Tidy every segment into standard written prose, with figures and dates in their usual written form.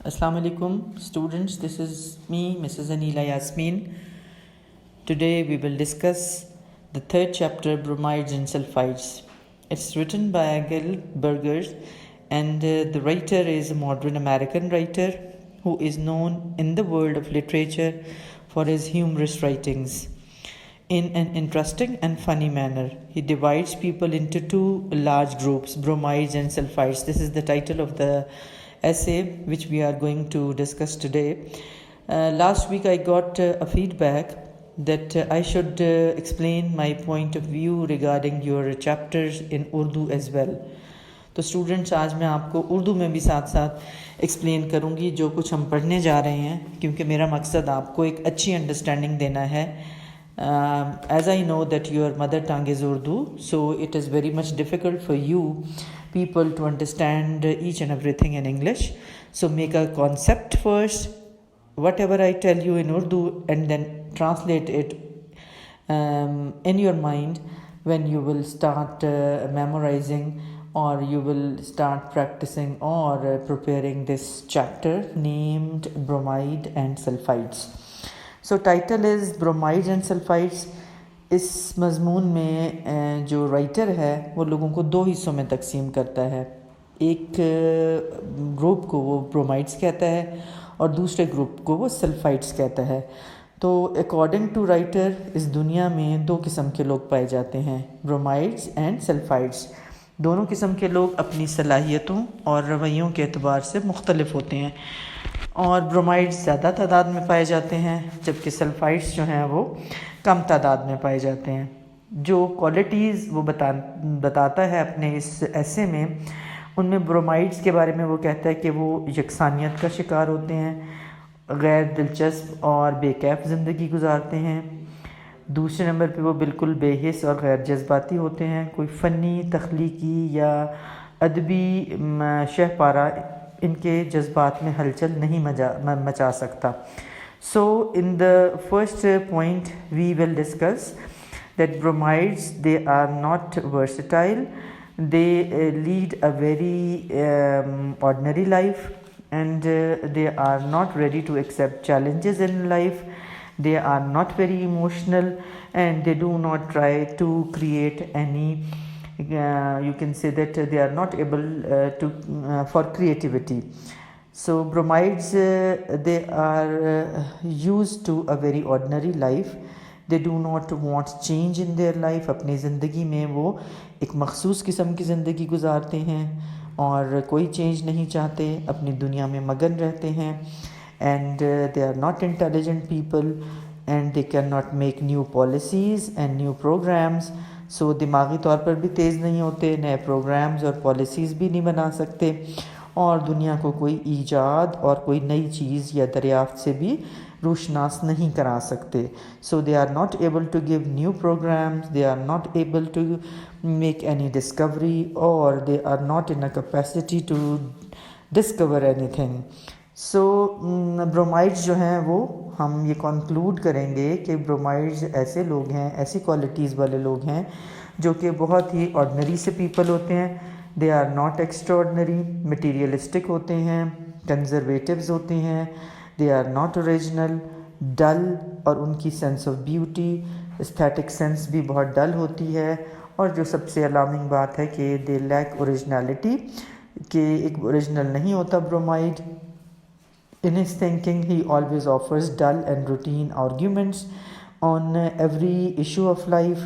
Assalamu alaikum students, this is me, Mrs. Anila Yasmin. Today we will discuss the third chapter, Bromides and Sulfides. It's written by Agil Burgers, and the writer is a modern American writer who is known in the world of literature for his humorous writings. In an interesting and funny manner, he divides people into two large groups, bromides and sulfides. This is the title of the essay which we are going to discuss today. Last week I got a feedback that I should explain my point of view regarding your chapters in Urdu as well. तो students, आज मैं आपको उर्दू में भी साथ साथ explain करूँगी जो कुछ हम पढ़ने जा रहे हैं, क्योंकि मेरा मकसद आपको एक अच्छी अंडरस्टैंडिंग देना है. As I know that your mother tongue is Urdu, so it is very much difficult for you people to understand each and everything in English. So make a concept first, whatever I tell you in Urdu, and then translate it in your mind when you will start memorizing, or you will start practicing or preparing this chapter named Bromide and Sulfides. So title is Bromides and Sulfides. इस मज़मून में जो writer है वो लोगों को दो हिस्सों में तकसीम करता है. एक ग्रुप को वो ब्रोमाइड्स कहता है और दूसरे ग्रुप को वो सल्फाइड्स कहता है. तो अकॉर्डिंग टू राइटर इस दुनिया में दो किस्म के लोग पाए जाते हैं, ब्रोमाइड्स एंड सल्फाइड्स. दोनों किस्म के लोग अपनी सलाहियतों और रवैयों के एतबार से मुख्तलिफ होते हैं, और ब्रोमाइड्स ज़्यादा तादाद में पाए जाते हैं जबकि सल्फाइड्स जो हैं वो कम तादाद में पाए जाते हैं. जो क्वालिटीज़ वो बताता है अपने इस ऐसे में, उनमें ब्रोमाइड्स के बारे में वो कहता है कि वो यकसानियत का शिकार होते हैं, गैर दिलचस्प और बेकैफ ज़िंदगी गुजारते हैं. दूसरे नंबर पे वो बिल्कुल बेहिस और गैर जज्बाती होते हैं. कोई फ़नी, तख्लीकी या अदबी शहपारा इनके जज्बात में हलचल नहीं मचा सकता. So in the first point we will discuss that bromides, they are not versatile. They lead a very ordinary life, and they are not ready to accept challenges in life. They are not very emotional, and they do not try to create any you can say that they are not able for creativity. So bromides, they are used to a very ordinary life. They do not want change in their life. अपनी ज़िंदगी में वो एक मखसूस किस्म की ज़िंदगी गुजारते हैं और कोई चेंज नहीं चाहते, अपनी दुनिया में मगन रहते हैं. And they are not intelligent people, and they cannot make new policies and new programs. So दिमागी तौर पर भी तेज़ नहीं होते, नए प्रोग्राम्स और पॉलिसीज़ भी नहीं बना सकते, और दुनिया को कोई ईजाद और कोई नई चीज़ या दरियाफ्त से भी रोशनास नहीं करा सकते. So they are not able to give new programs, they are not able to make any discovery, और they are not in a capacity to discover anything. So bromides जो हैं वो हम ये कंक्लूड करेंगे कि ब्रोमाइड्स ऐसे लोग हैं, ऐसी क्वालिटीज़ वाले लोग हैं जो कि बहुत ही ऑर्डनरी से पीपल होते हैं. They are not extraordinary, materialistic होते हैं, कंजर्वेटिव्स होते हैं. They are not original, dull, और उनकी sense of beauty, aesthetic sense भी बहुत डल होती है. और जो सबसे अलार्मिंग बात है कि दे लैक ओरिजिनलिटी, कि एक ओरिजिनल नहीं होता bromide. In his thinking, he always offers dull and routine arguments on every issue of life.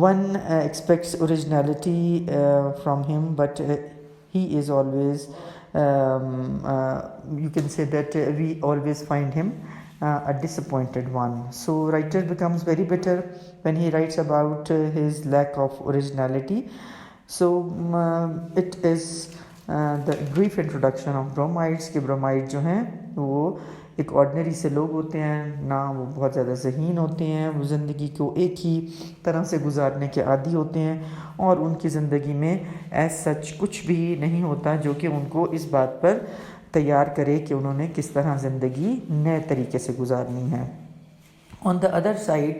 One expects originality from him, but he is always, you can say that we always find him a disappointed one. So writer becomes very bitter when he writes about his lack of originality. So it is the brief introduction of bromides. के bromide जो हैं वो एक ordinary से लोग होते हैं, ना वो बहुत ज़्यादा ज़हीन होते हैं, वो ज़िंदगी को एक ही तरह से गुजारने के आदी होते हैं, और उनकी ज़िंदगी में एज सच कुछ भी नहीं होता जो कि उनको इस बात पर तैयार करे कि उन्होंने किस तरह ज़िंदगी नए तरीके से गुजारनी है. On the other side,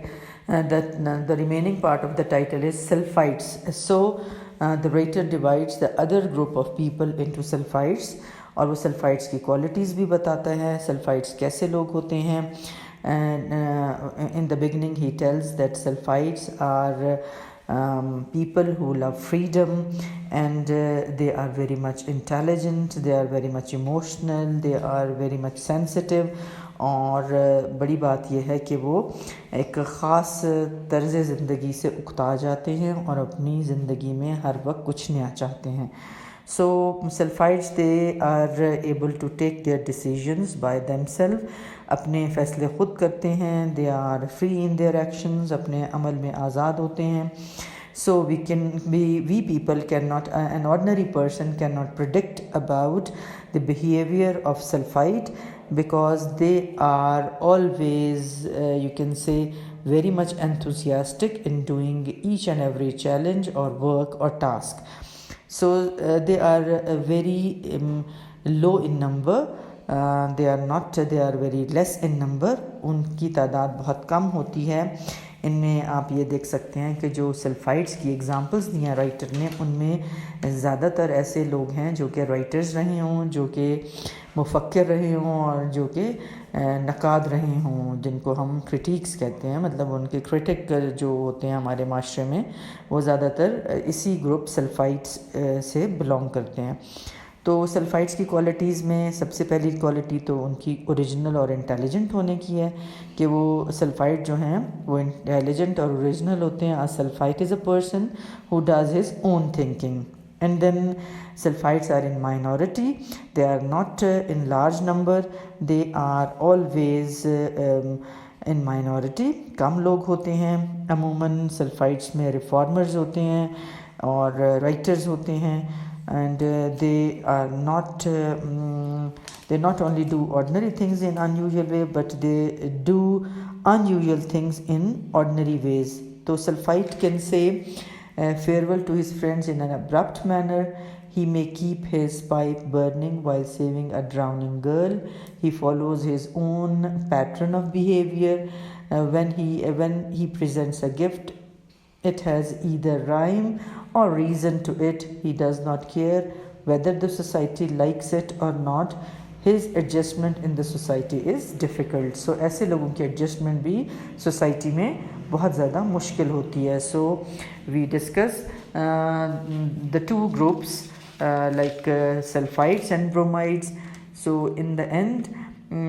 the remaining part of the title is sulfides. So the writer divides the other group of people into sulfides, और वो सल्फाइड्स की क्वालिटीज़ भी बताता है, सल्फाइड्स कैसे लोग होते हैं. And in the beginning he tells that sulfides are people who love freedom, and they are very much intelligent, they are very much emotional, they are very much sensitive. और बड़ी बात यह है कि वो एक ख़ास तर्ज़ ज़िंदगी से उकता जाते हैं और अपनी ज़िंदगी में हर वक्त कुछ नया चाहते हैं. So sulfides, they are able to take their decisions by themselves. अपने फ़ैसले ख़ुद करते हैं. They are free in their actions. अपने अमल में आज़ाद होते हैं. So we people cannot, an ordinary person cannot predict about the behavior of sulfide, because they are always, you can say, very much enthusiastic in doing each and every challenge or work or task. So they are very low in number. They are very less in number. उनकी तादाद बहुत कम होती है. इनमें आप ये देख सकते हैं कि जो सल्फाइड्स की एग्जांपल्स दी हैं राइटर ने, उनमें ज़्यादातर ऐसे लोग हैं जो कि राइटर्स रहे हों, जो कि मुफक्किर रहे हों और जो कि नकाद रहे हों, जिनको हम क्रिटिक्स कहते हैं. मतलब उनके क्रिटिक जो होते हैं हमारे माशरे में, वो ज़्यादातर इसी ग्रुप सल्फाइड्स से बिलोंग करते हैं. तो सल्फाइड्स की क्वालिटीज़ में सबसे पहली क्वालिटी तो उनकी ओरिजिनल और इंटेलिजेंट होने की है, कि वो सल्फाइड जो हैं वो इंटेलिजेंट और ओरिजिनल होते हैं. Sulphide is a person who does his own thinking. And then sulfides are in minority. They are not in large number. They are always in minority. कम लोग होते हैं. अमूमन सल्फाइड्स में रिफॉर्मर्स होते हैं और राइटर्स होते हैं. And they are not they not only do ordinary things in unusual way, but they do unusual things in ordinary ways. So sulfide can say farewell to his friends in an abrupt manner. He may keep his pipe burning while saving a drowning girl. He follows his own pattern of behavior. When he presents a gift, it has either rhyme or reason to it. He does not care whether the society likes it or not. His adjustment in the society is difficult. So ऐसे लोगों की adjustment भी society में बहुत ज़्यादा मुश्किल होती है. So we discuss the two groups like sulfides and bromides. So in the end,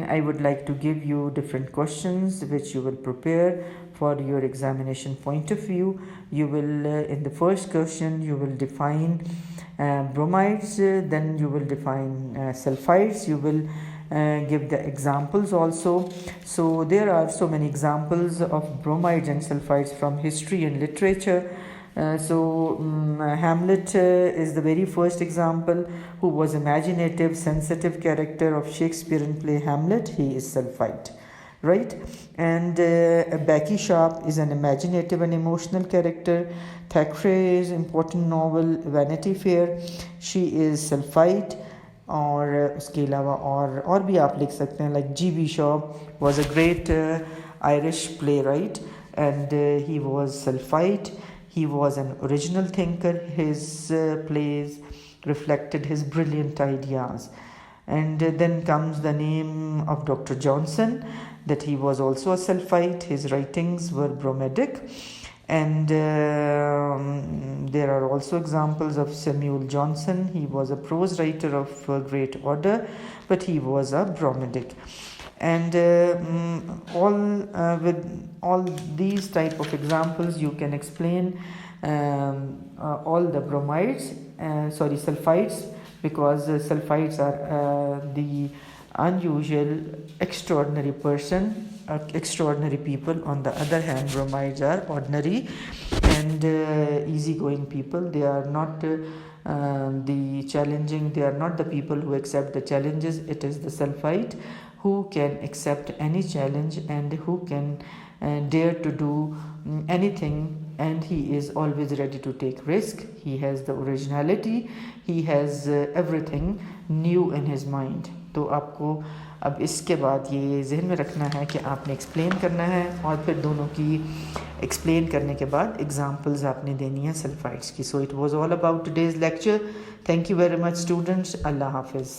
I would like to give you different questions which you will prepare for your examination point of view. You will in the first question you will define bromides, then you will define sulfides. You will give the examples also. So there are so many examples of bromides and sulfides from history and literature. Hamlet is the very first example, who was imaginative, sensitive character of Shakespearean play Hamlet. He is sulfide, right? And Becky Sharp is an imaginative and emotional character. Thackeray's important novel Vanity Fair, she is sulfide. और उसके अलावा और भी आप लिख सकते हैं, like G.B. Shaw was a great Irish playwright, and he was sulfide. He was an original thinker. His plays reflected his brilliant ideas. And then comes the name of Dr. Johnson, that he was also a sulfide. His writings were bromidic. And there are also examples of Samuel Johnson. He was a prose writer of great order, but he was a bromidic. And with all these type of examples, you can explain all the sulfides, because sulfides are the unusual, extraordinary person, extraordinary people. On the other hand, bromides are ordinary and easygoing people. They are not the challenging, they are not the people who accept the challenges. It is the sulfide who can accept any challenge and who can dare to do anything, and he is always ready to take risk. He has the originality, he has everything new in his mind. तो आपको अब इसके बाद ये जहन में रखना है कि आपने एक्सप्लेन करना है, और फिर दोनों की एक्सप्लेन करने के बाद एग्जांपल्स आपने देनी है सल्फाइड्स की. So it was all about today's lecture. Thank you very much students. अल्लाह हाफिज़.